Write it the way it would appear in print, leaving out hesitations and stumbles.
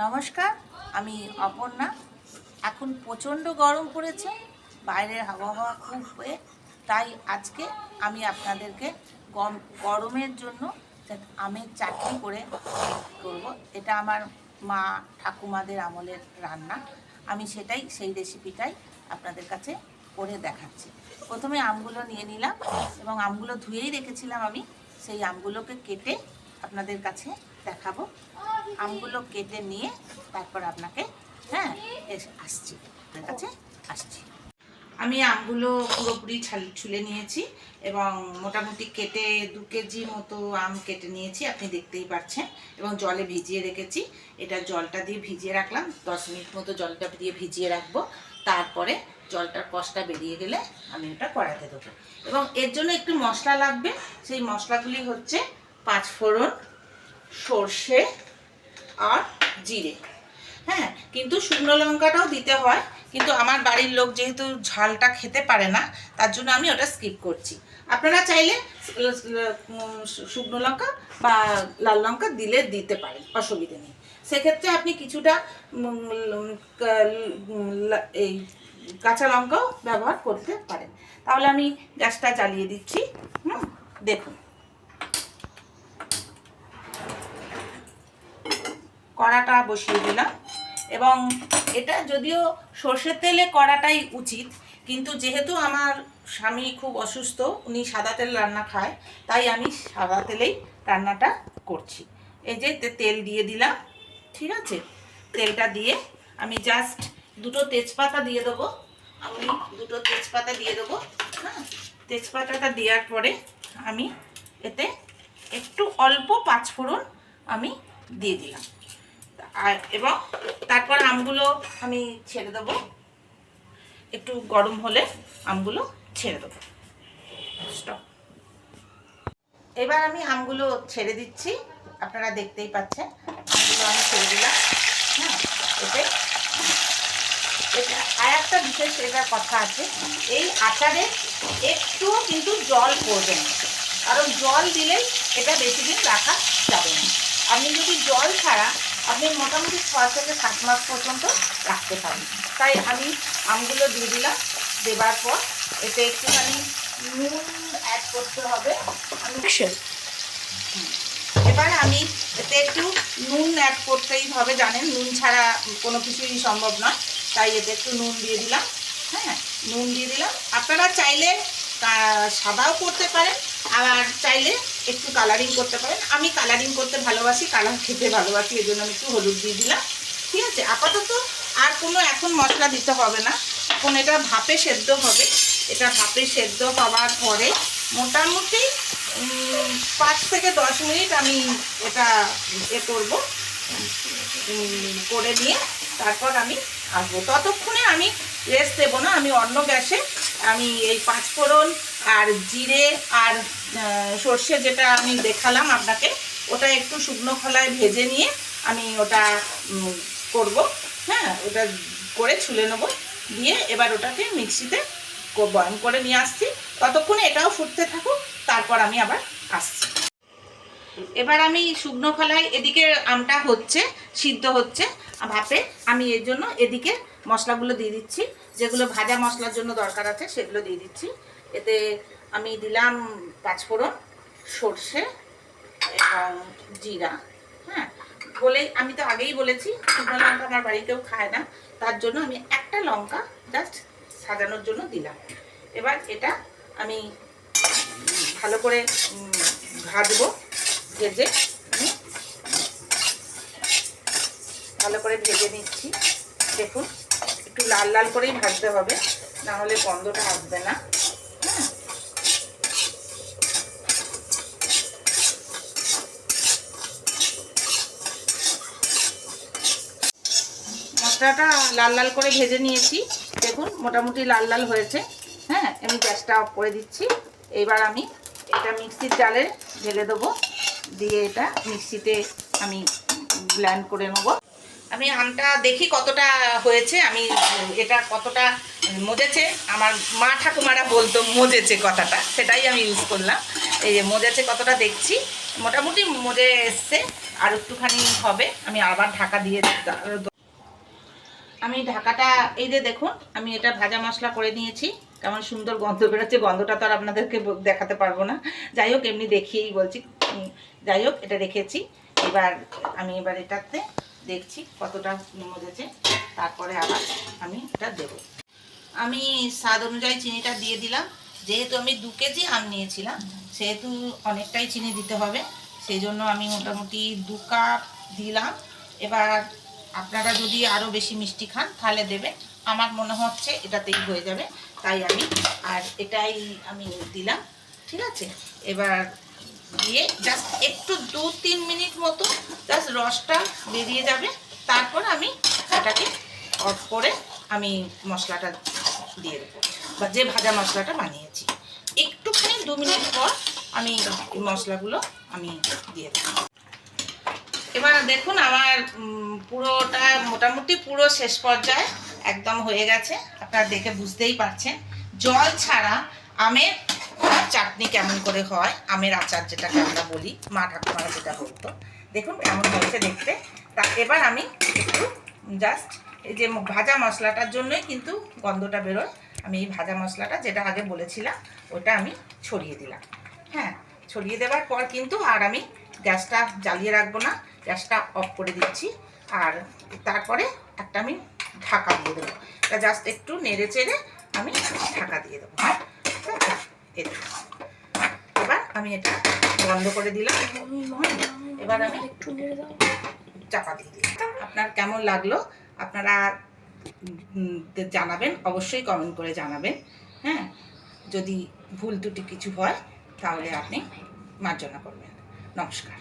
নমস্কার, আমি অপর্ণা। এখন প্রচণ্ড গরম পড়েছে, বাইরের আবহাওয়া খুব তাই আজকে আমি আপনাদেরকে গরমের জন্য আমের চাটনি করে করব। এটা আমার মা ঠাকুমাদের আমলের রান্না। আমি সেই রেসিপিটাই আপনাদের কাছে করে দেখাচ্ছি। প্রথমে আমগুলো নিয়ে নিলাম এবং আমগুলো ধুয়েই রেখেছিলাম আমি। সেই আমগুলোকে কেটে আপনাদের কাছে দেখাবো। আমগুলো কেটে নিয়ে তারপর আপনাকে আসছি, আপনার কাছে আসছি। আমি আমগুলো পুরোপুরি ছুলে নিয়েছি এবং মোটামুটি কেটে 2 কেজি মতো আম কেটে নিয়েছি, আপনি দেখতেই পাচ্ছেন, এবং জলে ভিজিয়ে রেখেছি। এটা জলটা দিয়ে ভিজিয়ে রাখলাম, 10 মিনিট মতো জলটা দিয়ে ভিজিয়ে রাখবো। তারপরে জলটার কষটা বেরিয়ে গেলে আমি ওটা কড়াতে দেবো। এবং এর জন্য একটু মশলা লাগবে। সেই মশলাগুলি হচ্ছে 5 ফোড়ন, সর্ষে আর জিরে। কিন্তু শুকনো লঙ্কাটাও দিতে হয়, কিন্তু আমার বাড়ির লোক যেহেতু ঝালটা খেতে পারে না, তার জন্য আমি ওটা স্কিপ করছি। আপনারা চাইলে শুকনো লঙ্কা বা লাল লঙ্কা দিতে পারেন, অসুবিধে নেই। সেক্ষেত্রে আপনি কিছুটা এই কাঁচা লঙ্কাও ব্যবহার করতে পারেন। তাহলে আমি গ্যাসটা জ্বালিয়ে দিচ্ছি। দেখুন, কড়াটা বসিয়ে দিলাম এবং এটা যদিও সর্ষের তেলে করাটাই উচিত, কিন্তু যেহেতু আমার স্বামী খুব অসুস্থ, উনি সাদা তেল রান্না খায়, তাই আমি সাদা তেলেই রান্নাটা করছি। এই যে তেল দিয়ে দিলাম, ঠিক আছে। তেলটা দিয়ে আমি জাস্ট 2টো তেজপাতা দিয়ে দেবো। আমি 2টো তেজপাতা দিয়ে দেবো। তেজপাতাটা দেওয়ার পরে আমি এতে একটু অল্প 5 ফোড়ন আমি দিয়ে দিলাম। এবং তারপর আমগুলো আমি ছেড়ে দেবো। একটু গরম হলে আমগুলো ছেড়ে দেবো। স্টপ। এবার আমি আমগুলো ছেড়ে দিচ্ছি, আপনারা দেখতেই পাচ্ছেন। আমগুলো আমি ছেড়ে দিলাম। এতে এটা আর একটা বিশেষ কথা আছে, এই আচারে একটুও কিন্তু জল পড়বে না, কারণ জল দিলেই এটা বেশি দিন রাখা যাবে না। আপনি যদি জল ছাড়া আপনি মোটামুটি 6 থেকে 7 মাস পর্যন্ত রাখতে পারেন। তাই আমি আমগুলো দিয়ে দিলাম। দেবার পর এতে একটুখানি নুন অ্যাড করতে হবে। এবার আমি এতে একটু নুন অ্যাড করতেই হবে, জানেন নুন ছাড়া কোনো কিছুই সম্ভব নয়। তাই এতে একটু নুন দিয়ে দিলাম। নুন দিয়ে দিলাম। আপনারা চাইলে সাদাও করতে পারেন, আবার চাইলে একটু কালারিং করতে পারেন। আমি কালারিং করতে ভালোবাসি, কালার খেতে ভালোবাসি, এই জন্য আমি একটু হলুদ দিয়ে দিলাম। ঠিক আছে, আপাতত আর কোনো এখন মশলা দিতে হবে না। এখন এটা ভাপে সেদ্ধ হবে। এটা ভাপে সেদ্ধ হওয়ার পরে মোটামুটি 5 থেকে 10 মিনিট আমি এটা করব, করে নিয়ে তারপর আমি আসবো। ততক্ষণে আমি রেস্ট দেবো না, আমি অন্য গ্যাসে আমি এই 5 ফোড়ন আর জিরে আর সর্ষে যেটা আমি দেখালাম আপনাকে, ওটা একটু শুকনো খোলায় ভেজে নিয়ে আমি ওটা করব। ওটা করে ছুলে নেবো, দিয়ে এবার ওটাকে মিক্সিতে বয়ন করে নিয়ে আসছি। ততক্ষণে এটাও ফুটতে থাকুক, তারপর আমি আবার আসছি। এবার আমি শুকনো খোলায়, এদিকে আমটা হচ্ছে, সিদ্ধ হচ্ছে ভাপে, আমি এর জন্য এদিকে মশলাগুলো দিয়ে দিচ্ছি, যেগুলো ভাজা মশলার জন্য দরকার আছে সেগুলো দিয়ে দিচ্ছি। এতে আমি দিলাম 5 ফোড়ন, সর্ষে এবং জিরা। বলে আমি তো আগেই বলেছি শুকনো লঙ্কা আমার বাড়ি কেউ খায় না, তার জন্য আমি একটা লঙ্কা জাস্ট সাজানোর জন্য দিলাম। এবার এটা আমি ভালো করে ভাজবো। ভেজে ভালো করে ভেজে নিচ্ছি। দেখুন, একটু লাল লাল করেই ভাজতে হবে, না হলে গন্ধটা আসবে না। মশলাটা লাল লাল করে ভেজে নিয়েছি, দেখুন মোটামুটি লাল লাল হয়েছে। আমি গ্যাসটা অফ করে দিচ্ছি। এবার আমি এটা মিক্সির জারে ঢেলে দেবো, দিয়ে এটা মিক্সিতে আমি ব্লেন্ড করে নেব। আমি আমটা দেখি কতটা হয়েছে, আমি এটা কতটা মজেছে। আমার মা ঠাকুমারা বলতো মজেছে কথাটা, সেটাই আমি ইউজ করলাম। এই যে মজেছে কতটা দেখছি, মোটামুটি মজে এসছে, আর একটুখানি হবে, আমি আবার ঢাকা দিয়ে আমি ঢাকাটা এই যে দেখুন, আমি এটা ভাজা মশলা করে নিয়েছি। কেমন সুন্দর গন্ধ বেরোচ্ছে, গন্ধটা তো আর আপনাদেরকে দেখাতে পারবো না, যাই হোক এমনি দেখিয়েই বলছি। যাই হোক এটা রেখেছি, এবার এটাতে দেখছি কতটা মজেছে, তারপরে আবার আমি এটা দেবো। আমি স্বাদ অনুযায়ী চিনিটা দিয়ে দিলাম। যেহেতু আমি 2 কেজি আম নিয়েছিলাম, সেহেতু অনেকটাই চিনি দিতে হবে, সেই জন্য আমি মোটামুটি 2 কাপ দিলাম। এবার আপনারা যদি আরও বেশি মিষ্টি খান তাহলে দেবেন, আমার মনে হচ্ছে এটাতেই হয়ে যাবে, তাই এটাই আমি দিলাম। ঠিক আছে, এবার দিয়ে জাস্ট একটু 2-3 মিনিট মতো জাস্ট রসটা বেরিয়ে যাবে, তারপর আমি এটাকে অফ করে আমি মশলাটা দিয়ে দেবো, বা যে ভাজা মশলাটা বানিয়েছি। একটুখানি 2 মিনিট পর আমি এই মশলাগুলো আমি দিয়ে দেবো। এবার দেখুন আমার পুরোটা মোটামুটি পুরো শেষ পর্যায়ে একদম হয়ে গেছে, আপনারা দেখে বুঝতেই পারছেন। জল ছাড়া আমের চাটনি কেমন করে হয়, আমের আচার যেটাকে আমরা বলি, মা ঠাকুমারা যেটা বলতো, দেখুন কেমন হয়েছে দেখতে। তা এবার আমি একটু জাস্ট এই যে ভাজা মশলাটার জন্যই কিন্তু গন্ধটা বেরোয়, আমি এই ভাজা মশলাটা যেটা আগে বলেছিলাম ওটা আমি ছড়িয়ে দিলাম। হ্যাঁ, ছড়িয়ে দেওয়ার পর কিন্তু আর আমি গ্যাসটা জ্বালিয়ে রাখবো না, গ্যাসটা অফ করে দিচ্ছি। আর তারপরে একটা আমি ঢাকা দিয়ে দেবো, তা জাস্ট একটু নেড়ে চেড়ে আমি ঢাকা দিয়ে দেবো। এবার আমি এটা বন্ধ করে দিলাম, এবার আমি একটু চাপা দিয়ে দিলাম। আপনার কেমন লাগলো আপনারা জানাবেন, অবশ্যই কমেন্ট করে জানাবেন। হ্যাঁ, যদি ভুল ত্রুটি কিছু হয় তাহলে আপনি মার্জনা করবেন। নমস্কার।